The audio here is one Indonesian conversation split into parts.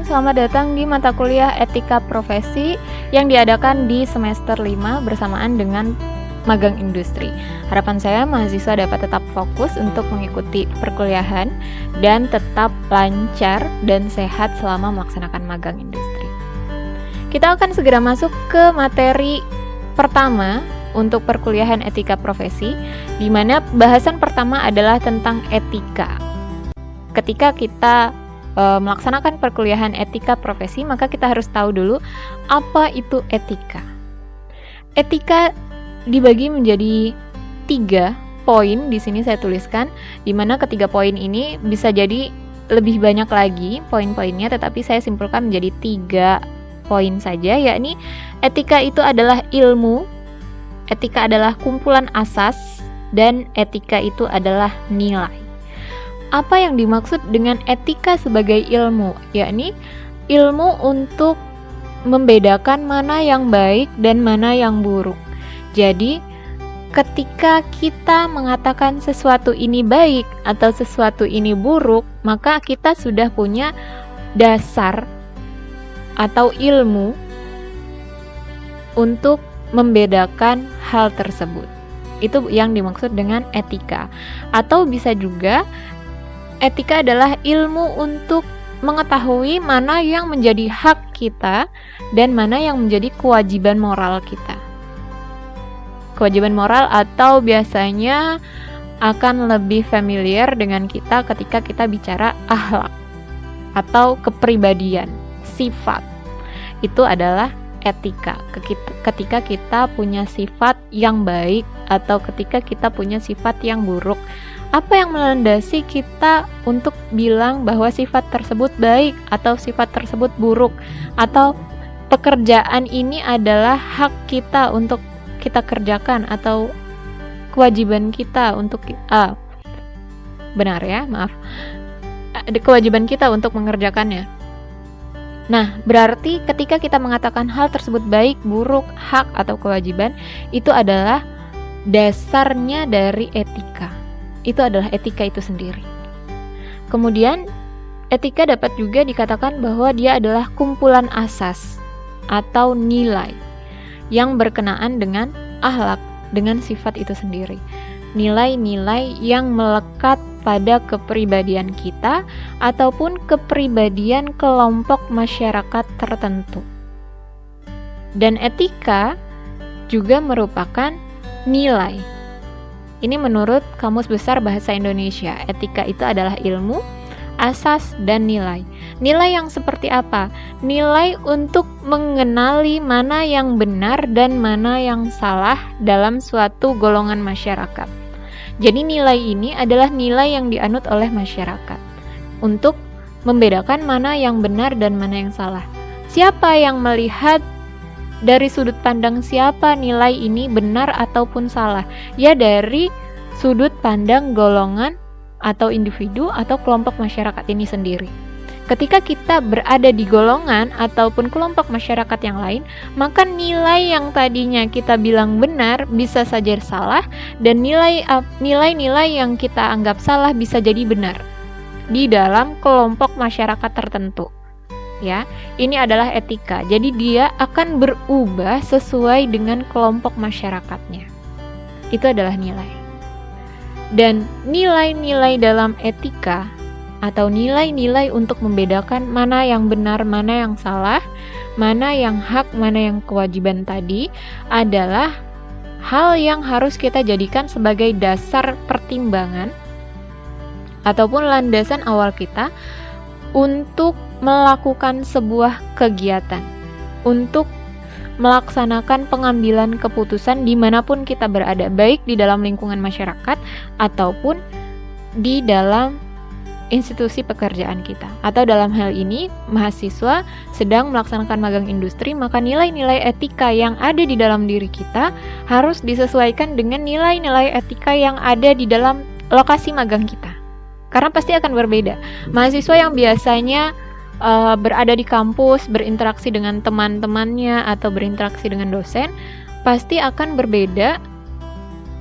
Selamat datang di mata kuliah Etika Profesi yang diadakan di semester 5 bersamaan dengan magang industri. Harapan saya mahasiswa dapat tetap fokus untuk mengikuti perkuliahan dan tetap lancar dan sehat selama melaksanakan magang industri. Kita akan segera masuk ke materi pertama untuk perkuliahan Etika Profesi, di mana bahasan pertama adalah tentang etika. Ketika kita melaksanakan perkuliahan etika profesi, maka kita harus tahu dulu apa itu etika. Etika dibagi menjadi 3 poin, di sini saya tuliskan, di mana ketiga poin ini bisa jadi lebih banyak lagi poin-poinnya, tetapi saya simpulkan menjadi 3 poin saja, yakni etika itu adalah ilmu, etika adalah kumpulan asas, dan etika itu adalah nilai. Apa yang dimaksud dengan etika sebagai ilmu? Yakni ilmu untuk membedakan mana yang baik dan mana yang buruk. Jadi, ketika kita mengatakan sesuatu ini baik atau sesuatu ini buruk, maka kita sudah punya dasar atau ilmu untuk membedakan hal tersebut. Itu yang dimaksud dengan etika. Atau bisa juga etika adalah ilmu untuk mengetahui mana yang menjadi hak kita dan mana yang menjadi kewajiban moral kita. Kewajiban moral atau biasanya akan lebih familiar dengan kita ketika kita bicara akhlak atau kepribadian, sifat. Itu adalah etika. Ketika kita punya sifat yang baik atau ketika kita punya sifat yang buruk. Apa yang melandasi kita untuk bilang bahwa sifat tersebut baik atau sifat tersebut buruk, atau pekerjaan ini adalah hak kita untuk kita kerjakan atau kewajiban kita untuk kewajiban kita untuk mengerjakannya. Nah, berarti ketika kita mengatakan hal tersebut baik, buruk, hak atau kewajiban, itu adalah dasarnya dari etika. Itu adalah etika itu sendiri. Kemudian, etika dapat juga dikatakan bahwa dia adalah kumpulan asas atau nilai yang berkenaan dengan akhlak, dengan sifat itu sendiri. Nilai-nilai yang melekat pada kepribadian kita ataupun kepribadian kelompok masyarakat tertentu. Dan etika juga merupakan nilai. Ini menurut Kamus Besar Bahasa Indonesia. Etika itu adalah ilmu, asas, dan nilai. Nilai yang seperti apa? Nilai untuk mengenali mana yang benar dan mana yang salah dalam suatu golongan masyarakat. Jadi nilai ini adalah nilai yang dianut oleh masyarakat untuk membedakan mana yang benar dan mana yang salah. Siapa yang melihat dari sudut pandang siapa nilai ini benar ataupun salah? Ya, dari sudut pandang golongan atau individu atau kelompok masyarakat ini sendiri. Ketika kita berada di golongan ataupun kelompok masyarakat yang lain, maka nilai yang tadinya kita bilang benar bisa saja salah, dan nilai-nilai yang kita anggap salah bisa jadi benar di dalam kelompok masyarakat tertentu. Ya, ini adalah etika. Jadi dia akan berubah sesuai dengan kelompok masyarakatnya. Itu adalah nilai. Dan nilai-nilai dalam etika atau nilai-nilai untuk membedakan mana yang benar, mana yang salah, mana yang hak, mana yang kewajiban tadi adalah hal yang harus kita jadikan sebagai dasar pertimbangan ataupun landasan awal kita untuk melakukan sebuah kegiatan, untuk melaksanakan pengambilan keputusan dimanapun kita berada, baik di dalam lingkungan masyarakat ataupun di dalam institusi pekerjaan kita. Atau dalam hal ini, mahasiswa sedang melaksanakan magang industri, maka nilai-nilai etika yang ada di dalam diri kita harus disesuaikan dengan nilai-nilai etika yang ada di dalam lokasi magang kita. Karena pasti akan berbeda. Mahasiswa yang biasanya berada di kampus, berinteraksi dengan teman-temannya atau berinteraksi dengan dosen, pasti akan berbeda,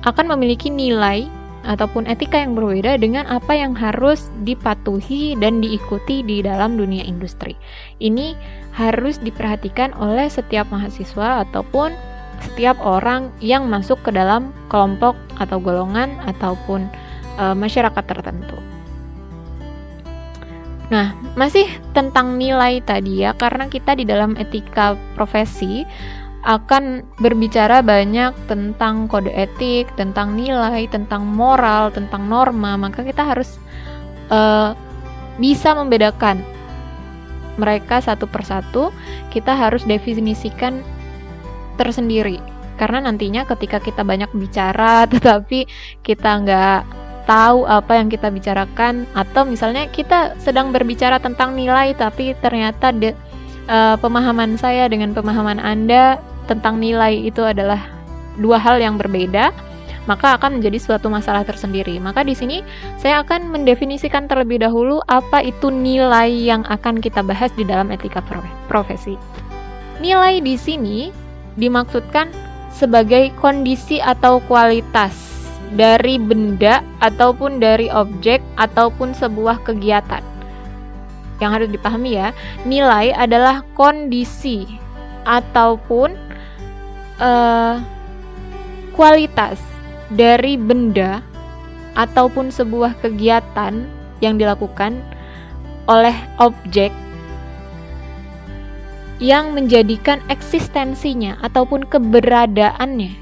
akan memiliki nilai ataupun etika yang berbeda dengan apa yang harus dipatuhi dan diikuti di dalam dunia industri. Ini harus diperhatikan oleh setiap mahasiswa ataupun setiap orang yang masuk ke dalam kelompok atau golongan ataupun masyarakat tertentu. Nah, masih tentang nilai tadi ya, karena kita di dalam etika profesi akan berbicara banyak tentang kode etik, tentang nilai, tentang moral, tentang norma, maka kita harus bisa membedakan mereka satu persatu. Kita harus definisikan tersendiri, karena nantinya ketika kita banyak bicara tetapi kita nggak tahu apa yang kita bicarakan, atau misalnya kita sedang berbicara tentang nilai tapi ternyata pemahaman saya dengan pemahaman Anda tentang nilai itu adalah dua hal yang berbeda, maka akan menjadi suatu masalah tersendiri. Maka di sini saya akan mendefinisikan terlebih dahulu apa itu nilai yang akan kita bahas di dalam etika profesi. Nilai di sini dimaksudkan sebagai kondisi atau kualitas dari benda ataupun dari objek ataupun sebuah kegiatan. Yang harus dipahami ya, nilai adalah kondisi ataupun kualitas dari benda ataupun sebuah kegiatan yang dilakukan oleh objek yang menjadikan eksistensinya ataupun keberadaannya,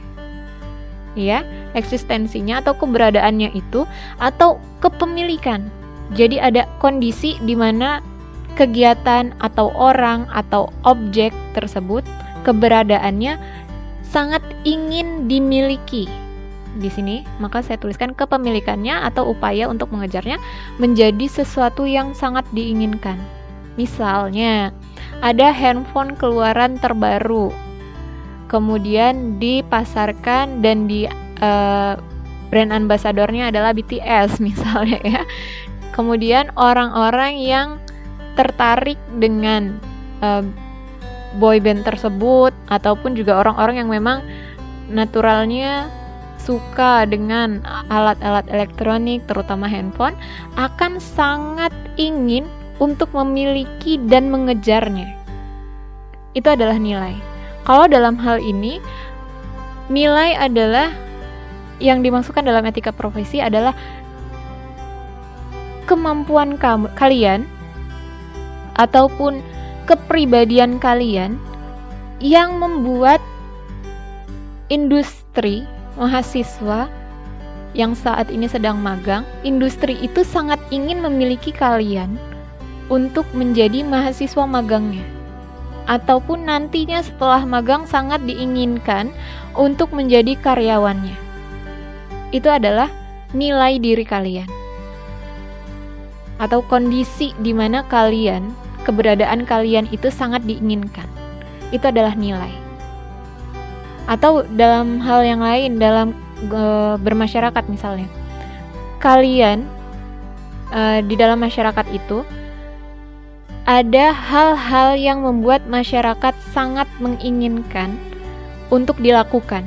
ya, eksistensinya atau keberadaannya itu, atau kepemilikan. Jadi ada kondisi di mana kegiatan atau orang atau objek tersebut keberadaannya sangat ingin dimiliki. Di sini maka saya tuliskan kepemilikannya atau upaya untuk mengejarnya menjadi sesuatu yang sangat diinginkan. Misalnya ada handphone keluaran terbaru, kemudian dipasarkan dan di brand ambasadornya adalah BTS misalnya ya. Kemudian orang-orang yang tertarik dengan boyband tersebut, ataupun juga orang-orang yang memang naturalnya suka dengan alat-alat elektronik terutama handphone, akan sangat ingin untuk memiliki dan mengejarnya. Itu adalah nilai. Kalau dalam hal ini, nilai adalah yang dimaksudkan dalam etika profesi adalah kemampuan kalian ataupun kepribadian kalian yang membuat industri, mahasiswa yang saat ini sedang magang, industri itu sangat ingin memiliki kalian untuk menjadi mahasiswa magangnya, ataupun nantinya setelah magang sangat diinginkan untuk menjadi karyawannya. Itu adalah nilai diri kalian, atau kondisi di mana kalian, keberadaan kalian itu sangat diinginkan. Itu adalah nilai. Atau dalam hal yang lain, dalam bermasyarakat misalnya, kalian di dalam masyarakat itu ada hal-hal yang membuat masyarakat sangat menginginkan untuk dilakukan.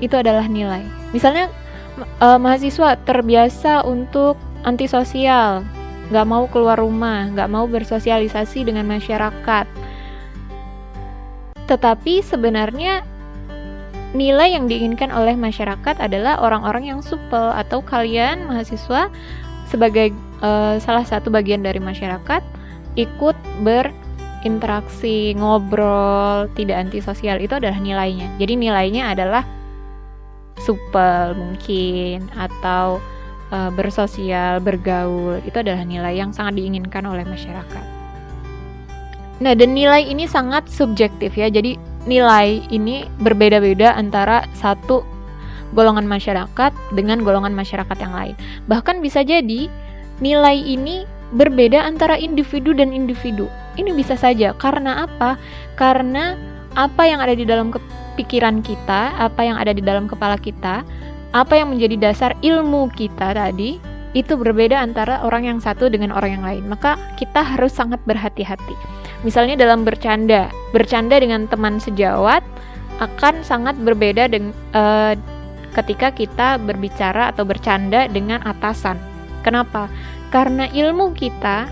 Itu adalah nilai. Misalnya mahasiswa terbiasa untuk antisosial, nggak mau keluar rumah, nggak mau bersosialisasi dengan masyarakat. Tetapi sebenarnya nilai yang diinginkan oleh masyarakat adalah orang-orang yang supel, atau kalian mahasiswa sebagai salah satu bagian dari masyarakat ikut berinteraksi, ngobrol, tidak antisosial. Itu adalah nilainya. Jadi nilainya adalah supel mungkin, atau bersosial, bergaul. Itu adalah nilai yang sangat diinginkan oleh masyarakat. Nah, dan nilai ini sangat subjektif ya. Jadi nilai ini berbeda-beda antara satu golongan masyarakat dengan golongan masyarakat yang lain. Bahkan bisa jadi nilai ini berbeda antara individu dan individu. Ini bisa saja. Karena apa? Karena apa yang ada di dalam pikiran kita, apa yang ada di dalam kepala kita, apa yang menjadi dasar ilmu kita tadi, itu berbeda antara orang yang satu dengan orang yang lain. Maka kita harus sangat berhati-hati. Misalnya dalam bercanda dengan teman sejawat akan sangat berbeda ketika kita berbicara atau bercanda dengan atasan. Kenapa? Karena ilmu kita,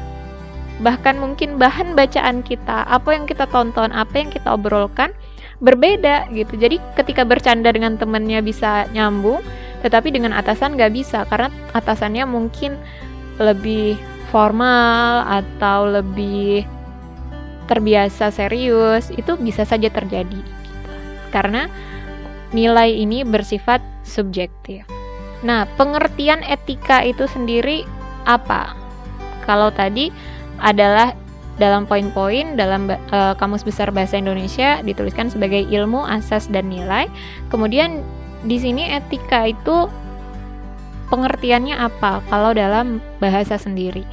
bahkan mungkin bahan bacaan kita, apa yang kita tonton, apa yang kita obrolkan berbeda gitu. Jadi ketika bercanda dengan temennya bisa nyambung, tetapi dengan atasan nggak bisa, karena atasannya mungkin lebih formal atau lebih terbiasa serius. Itu bisa saja terjadi gitu. Karena nilai ini bersifat subjektif. Nah, pengertian etika itu sendiri apa? Kalau tadi adalah dalam poin-poin dalam Kamus Besar Bahasa Indonesia dituliskan sebagai ilmu, asas, dan nilai. Kemudian di sini etika itu pengertiannya apa kalau dalam bahasa sendiri?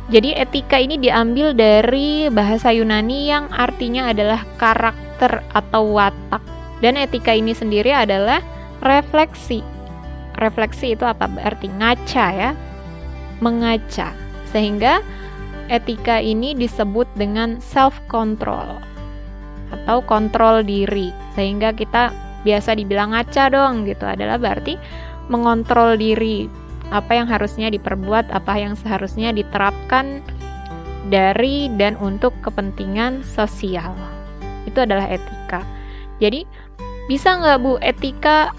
Jadi etika ini diambil dari bahasa Yunani yang artinya adalah karakter atau watak. Dan etika ini sendiri adalah refleksi. Refleksi itu apa? Berarti ngaca ya, mengaca. Sehingga etika ini disebut dengan self-control atau kontrol diri. Sehingga kita biasa dibilang ngaca dong gitu, adalah berarti mengontrol diri. Apa yang harusnya diperbuat, apa yang seharusnya diterapkan dari dan untuk kepentingan sosial. Itu adalah etika. Jadi bisa nggak Bu, etika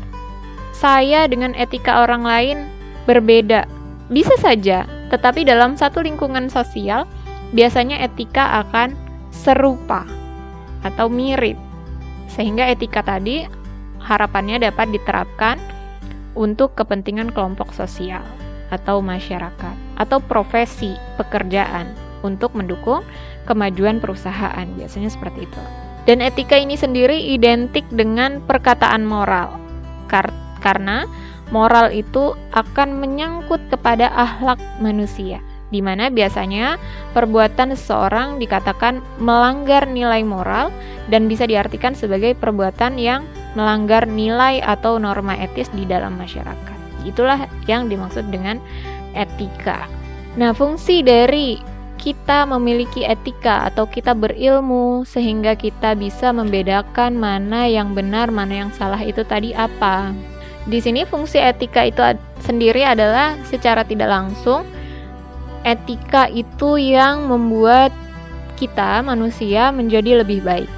saya dengan etika orang lain berbeda? Bisa saja, tetapi dalam satu lingkungan sosial, biasanya etika akan serupa atau mirip. Sehingga etika tadi harapannya dapat diterapkan untuk kepentingan kelompok sosial atau masyarakat atau profesi pekerjaan untuk mendukung kemajuan perusahaan. Biasanya seperti itu. Dan etika ini sendiri identik dengan perkataan moral. Karena moral itu akan menyangkut kepada akhlak manusia, di mana biasanya perbuatan seseorang dikatakan melanggar nilai moral dan bisa diartikan sebagai perbuatan yang melanggar nilai atau norma etis di dalam masyarakat. Itulah yang dimaksud dengan etika. Nah, fungsi dari kita memiliki etika atau kita berilmu sehingga kita bisa membedakan mana yang benar, mana yang salah itu tadi apa? Di sini fungsi etika itu sendiri adalah secara tidak langsung etika itu yang membuat kita manusia menjadi lebih baik.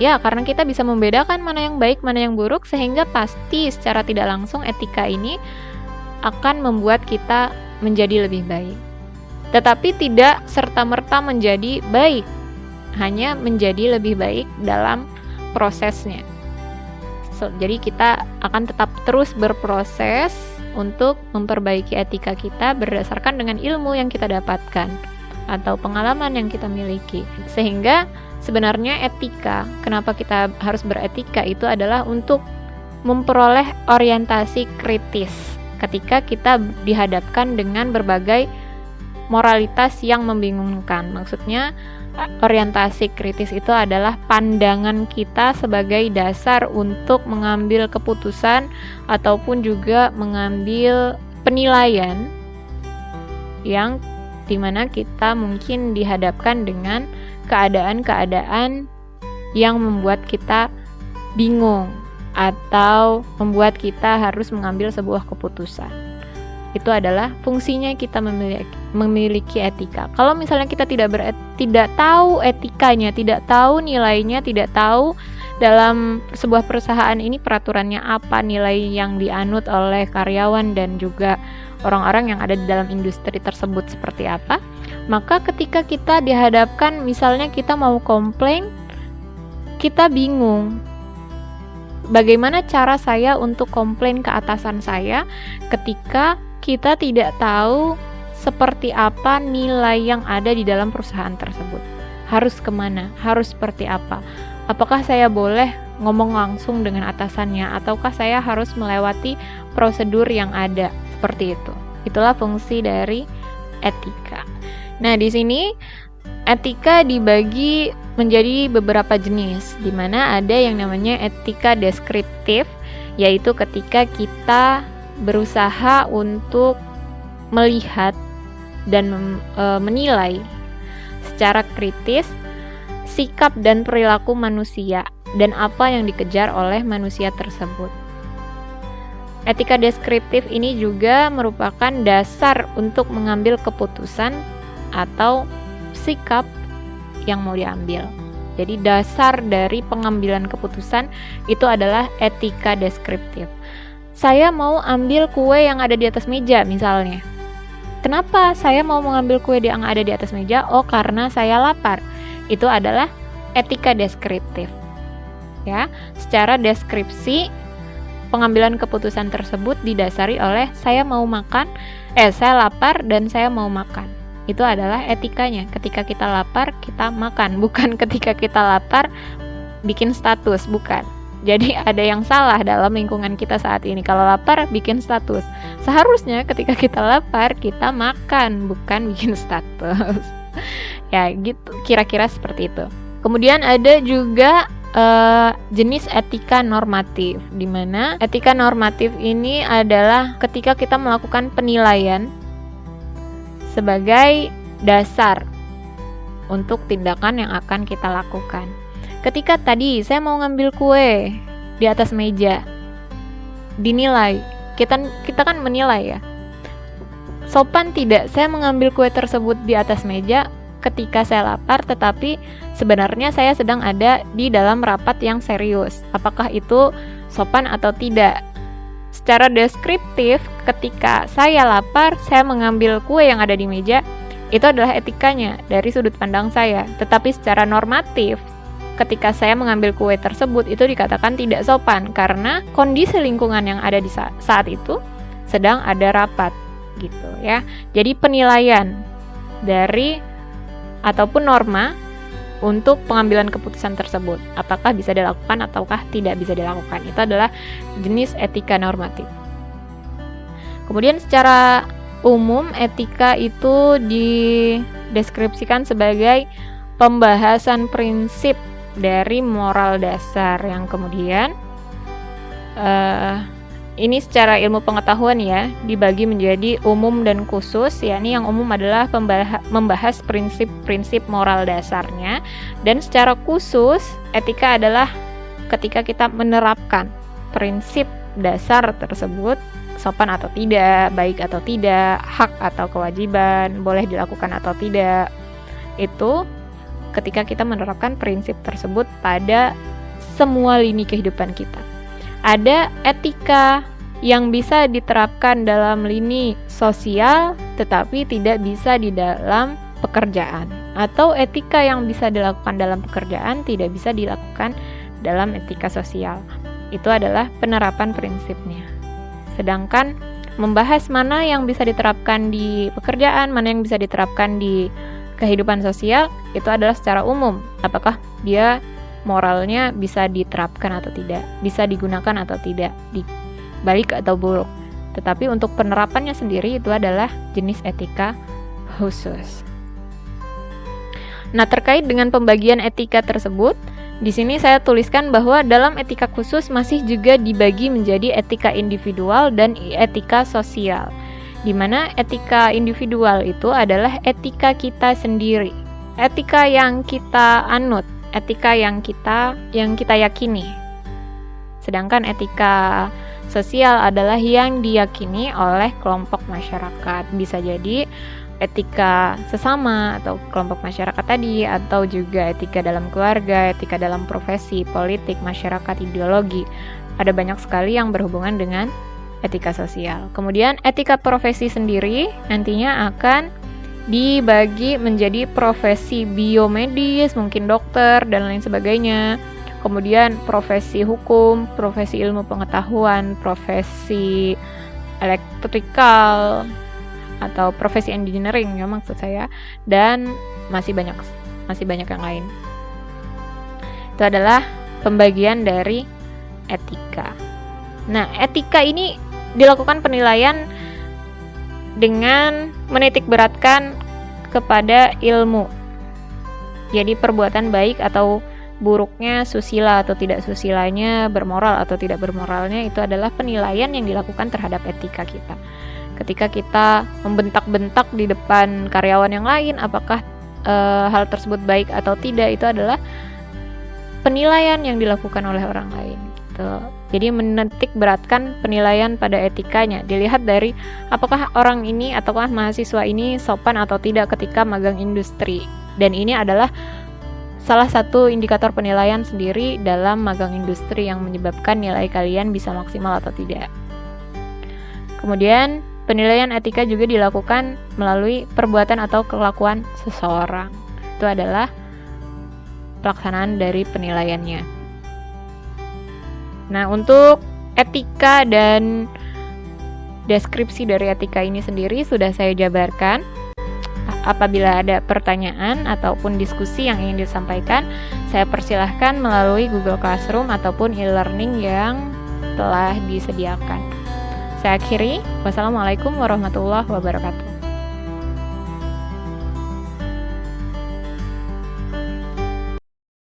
Ya, karena kita bisa membedakan mana yang baik, mana yang buruk, sehingga pasti secara tidak langsung etika ini akan membuat kita menjadi lebih baik. Tetapi tidak serta-merta menjadi baik, hanya menjadi lebih baik dalam prosesnya. Jadi kita akan tetap terus berproses untuk memperbaiki etika kita berdasarkan dengan ilmu yang kita dapatkan atau pengalaman yang kita miliki. Sehingga sebenarnya etika, kenapa kita harus beretika itu adalah untuk memperoleh orientasi kritis ketika kita dihadapkan dengan berbagai moralitas yang membingungkan. Maksudnya orientasi kritis itu adalah pandangan kita sebagai dasar untuk mengambil keputusan ataupun juga mengambil penilaian yang dimana kita mungkin dihadapkan dengan keadaan-keadaan yang membuat kita bingung atau membuat kita harus mengambil sebuah keputusan. Itu adalah fungsinya kita memiliki etika. Kalau misalnya kita tidak tahu etikanya, tidak tahu nilainya, tidak tahu dalam sebuah perusahaan ini peraturannya apa, nilai yang dianut oleh karyawan dan juga orang-orang yang ada di dalam industri tersebut seperti apa, maka ketika kita dihadapkan, misalnya kita mau komplain, kita bingung. Bagaimana cara saya untuk komplain ke atasan saya ketika kita tidak tahu seperti apa nilai yang ada di dalam perusahaan tersebut. Harus kemana? Harus seperti apa? Apakah saya boleh ngomong langsung dengan atasannya? Ataukah saya harus melewati prosedur yang ada? Seperti itu. Itulah fungsi dari etika. Nah, di sini etika dibagi menjadi beberapa jenis, di mana ada yang namanya etika deskriptif, yaitu ketika kita berusaha untuk melihat dan menilai secara kritis sikap dan perilaku manusia dan apa yang dikejar oleh manusia tersebut. Etika deskriptif ini juga merupakan dasar untuk mengambil keputusan atau sikap yang mau diambil. Jadi dasar dari pengambilan keputusan itu adalah etika deskriptif. Saya mau ambil kue yang ada di atas meja misalnya. Kenapa saya mau mengambil kue yang ada di atas meja? Oh, karena saya lapar. Itu adalah etika deskriptif. Ya, secara deskripsi pengambilan keputusan tersebut didasari oleh saya lapar dan saya mau makan. Itu adalah etikanya. Ketika kita lapar, kita makan. Bukan ketika kita lapar, bikin status. Bukan. Jadi ada yang salah dalam lingkungan kita saat ini. Kalau lapar, bikin status. Seharusnya ketika kita lapar, kita makan. Bukan bikin status. Ya gitu, kira-kira seperti itu. Kemudian ada juga jenis etika normatif, di mana etika normatif ini adalah ketika kita melakukan penilaian sebagai dasar untuk tindakan yang akan kita lakukan. Ketika tadi saya mau ngambil kue di atas meja, dinilai, kita kan menilai ya, sopan tidak saya mengambil kue tersebut di atas meja ketika saya lapar, tetapi sebenarnya saya sedang ada di dalam rapat yang serius. Apakah itu sopan atau tidak? Secara deskriptif, ketika saya lapar, saya mengambil kue yang ada di meja, itu adalah etikanya dari sudut pandang saya. Tetapi secara normatif, ketika saya mengambil kue tersebut, itu dikatakan tidak sopan karena kondisi lingkungan yang ada di saat itu sedang ada rapat, gitu ya. Jadi penilaian dari ataupun norma untuk pengambilan keputusan tersebut, apakah bisa dilakukan ataukah tidak bisa dilakukan, itu adalah jenis etika normatif. Kemudian secara umum etika itu dideskripsikan sebagai pembahasan prinsip dari moral dasar yang kemudian ini secara ilmu pengetahuan ya, dibagi menjadi umum dan khusus. Yakni yang umum adalah membahas prinsip-prinsip moral dasarnya, dan secara khusus etika adalah ketika kita menerapkan prinsip dasar tersebut, sopan atau tidak, baik atau tidak, hak atau kewajiban, boleh dilakukan atau tidak. Itu ketika kita menerapkan prinsip tersebut pada semua lini kehidupan kita. Ada etika yang bisa diterapkan dalam lini sosial tetapi tidak bisa di dalam pekerjaan, atau etika yang bisa dilakukan dalam pekerjaan tidak bisa dilakukan dalam etika sosial. Itu adalah penerapan prinsipnya. Sedangkan membahas mana yang bisa diterapkan di pekerjaan, mana yang bisa diterapkan di kehidupan sosial, itu adalah secara umum. Apakah dia moralnya bisa diterapkan atau tidak, bisa digunakan atau tidak, baik atau buruk. Tetapi untuk penerapannya sendiri itu adalah jenis etika khusus. Nah, terkait dengan pembagian etika tersebut, di sini saya tuliskan bahwa dalam etika khusus masih juga dibagi menjadi etika individual dan etika sosial. Di mana etika individual itu adalah etika kita sendiri, etika yang kita anut, etika yang kita yakini. Sedangkan etika sosial adalah yang diyakini oleh kelompok masyarakat. Bisa jadi etika sesama atau kelompok masyarakat tadi, atau juga etika dalam keluarga, etika dalam profesi, politik, masyarakat, ideologi. Ada banyak sekali yang berhubungan dengan etika sosial. Kemudian etika profesi sendiri nantinya akan dibagi menjadi profesi biomedis, mungkin dokter dan lain sebagainya. Kemudian profesi hukum, profesi ilmu pengetahuan, profesi elektrikal atau profesi engineering ya maksud saya, dan masih banyak yang lain. Itu adalah pembagian dari etika. Nah, etika ini dilakukan penilaian dengan menitik beratkan kepada ilmu. Jadi perbuatan baik atau buruknya, susila atau tidak susilanya, bermoral atau tidak bermoralnya, itu adalah penilaian yang dilakukan terhadap etika kita. Ketika kita membentak-bentak di depan karyawan yang lain, apakah hal tersebut baik atau tidak, itu adalah penilaian yang dilakukan oleh orang lain gitu. Jadi menitik beratkan penilaian pada etikanya. Dilihat dari apakah orang ini ataukah mahasiswa ini sopan atau tidak ketika magang industri. Dan ini adalah salah satu indikator penilaian sendiri dalam magang industri yang menyebabkan nilai kalian bisa maksimal atau tidak. Kemudian, penilaian etika juga dilakukan melalui perbuatan atau kelakuan seseorang. Itu adalah pelaksanaan dari penilaiannya. Nah, untuk etika dan deskripsi dari etika ini sendiri sudah saya jabarkan. Apabila ada pertanyaan ataupun diskusi yang ingin disampaikan, saya persilahkan melalui Google Classroom ataupun e-learning yang telah disediakan. Saya akhiri. Wassalamualaikum warahmatullahi wabarakatuh.